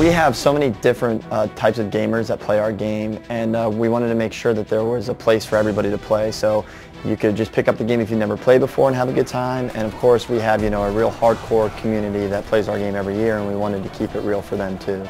We have so many different types of gamers that play our game, and we wanted to make sure that there was a place for everybody to play. So you could just pick up the game if you've never played before and have a good time. And of course, we have, a real hardcore community that plays our game every year, and we wanted to keep it real for them too.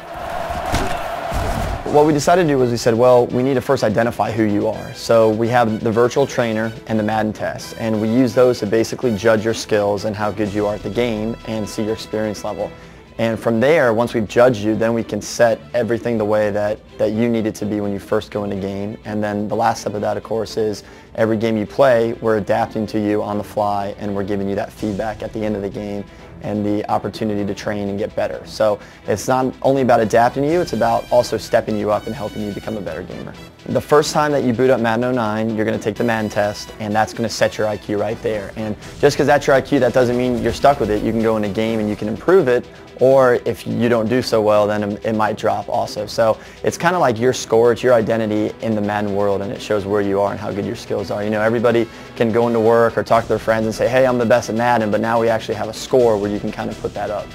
What we decided to do was we said, well, we need to first identify who you are. So we have the virtual trainer and the Madden test, and we use those to basically judge your skills and how good you are at the game and see your experience level. And from there, once we've judged you, then we can set everything the way that you need it to be when you first go in the game. And then the last step of that, of course, is every game you play, we're adapting to you on the fly, and we're giving you that feedback at the end of the game and the opportunity to train and get better. So it's not only about adapting to you, it's about also stepping you up and helping you become a better gamer. The first time that you boot up Madden 09, you're going to take the Madden test, and that's going to set your IQ right there. And just because that's your IQ, that doesn't mean you're stuck with it. You can go in a game and you can improve it, or if you don't do so well, then it might drop also. So it's kind of like your score, it's your identity in the Madden world, and it shows where you are and how good your skills are. Everybody can go into work or talk to their friends and say, hey, I'm the best at Madden, but now we actually have a score where you can kind of put that up.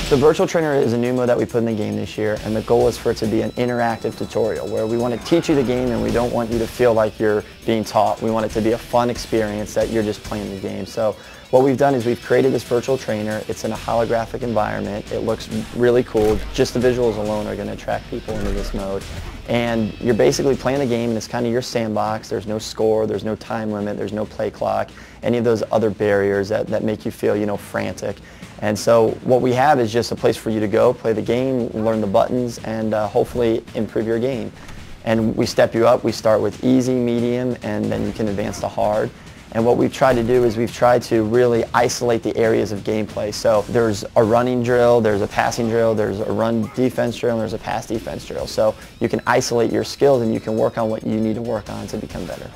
The Virtual Trainer is a new mode that we put in the game this year, and the goal is for it to be an interactive tutorial where we want to teach you the game, and we don't want you to feel like you're being taught. We want it to be a fun experience that you're just playing the game. So what we've done is we've created this Virtual Trainer. It's in a holographic environment. It looks really cool. Just the visuals alone are going to attract people into this mode. And you're basically playing the game, and it's kind of your sandbox. There's no score, there's no time limit, there's no play clock, any of those other barriers that make you feel, frantic. And so what we have is just a place for you to go, play the game, learn the buttons, and hopefully improve your game. And we step you up. We start with easy, medium, and then you can advance to hard. And what we've tried to do is we've tried to really isolate the areas of gameplay. So there's a running drill, there's a passing drill, there's a run defense drill, and there's a pass defense drill. So you can isolate your skills and you can work on what you need to work on to become better.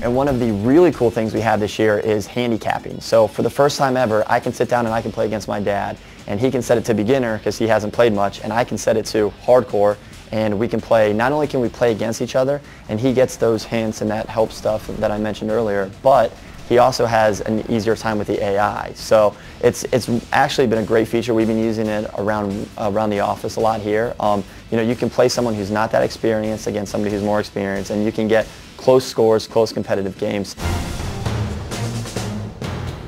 And one of the really cool things we have this year is handicapping. So for the first time ever, I can sit down and I can play against my dad, and he can set it to beginner because he hasn't played much, and I can set it to hardcore, and we can play. Not only can we play against each other, and he gets those hints and that help stuff that I mentioned earlier, but he also has an easier time with the AI. So it's actually been a great feature. We've been using it around the office a lot here. You can play someone who's not that experienced against somebody who's more experienced, and you can get close scores, close competitive games.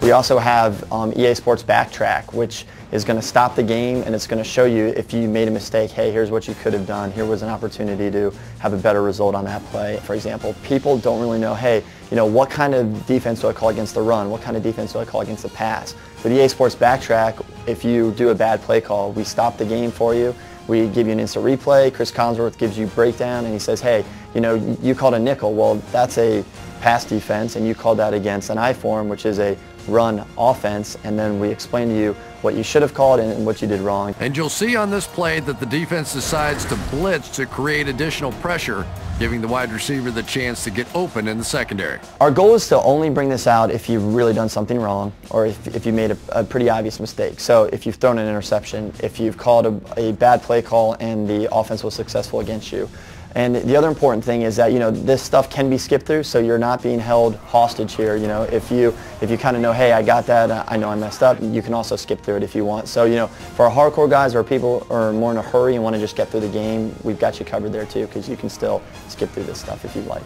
We also have EA Sports Backtrack, which is going to stop the game, and it's going to show you if you made a mistake, hey, here's what you could have done. Here was an opportunity to have a better result on that play. For example, people don't really know, hey, what kind of defense do I call against the run? What kind of defense do I call against the pass? With EA Sports Backtrack, if you do a bad play call, we stop the game for you. We give you an instant replay. Chris Collinsworth gives you breakdown, and he says, hey, you called a nickel. Well, that's a pass defense, and you called that against an I form, which is a run offense, and then we explain to you what you should have called and what you did wrong. And you'll see on this play that the defense decides to blitz to create additional pressure, giving the wide receiver the chance to get open in the secondary. Our goal is to only bring this out if you've really done something wrong, or if you made a pretty obvious mistake. So if you've thrown an interception, if you've called a bad play call and the offense was successful against you. And the other important thing is that this stuff can be skipped through, so you're not being held hostage here. If you kind of know, hey, I got that, I know I messed up, you can also skip through it if you want. So for our hardcore guys or people who are more in a hurry and want to just get through the game, we've got you covered there too, because you can still skip through this stuff if you'd like.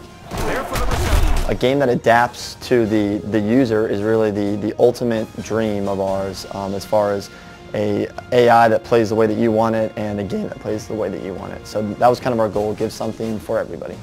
A game that adapts to the user is really the ultimate dream of ours, as far as a AI that plays the way that you want it and a game that plays the way that you want it. So that was kind of our goal, give something for everybody.